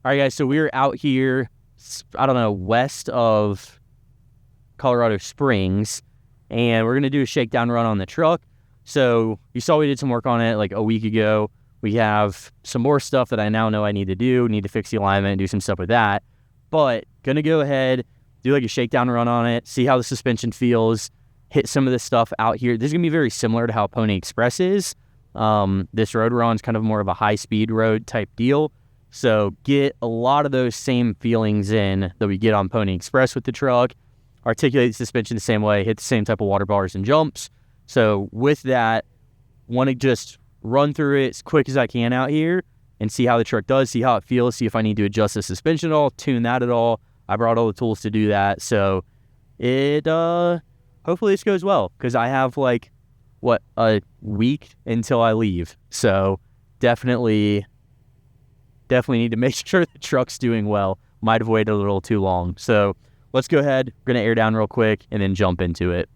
All right, guys, so we're out here, I don't know, west of Colorado Springs, and we're going to do a shakedown run on the truck. So you saw we did some work on it like a week ago. We have some more stuff that I now know I need to do. Need to fix the alignment and do some stuff with that. But going to go ahead, do like a shakedown run on it, see how the suspension feels, hit some of this stuff out here. This is going to be very similar to how Pony Express is. This road we're on is kind of more of a high-speed road type deal. So get a lot of those same feelings in that we get on Pony Express with the truck. Articulate the suspension the same way, hit the same type of water bars and jumps. So with that, want to just run through it as quick as I can out here and see how the truck does, see how it feels, see if I need to adjust the suspension at all, tune that at all. I brought all the tools to do that. So it, hopefully this goes well, because I have like, a week until I leave. So definitely need to make sure the truck's doing well. Might have waited a little too long. So let's go ahead. We're going to air down real quick and then jump into it.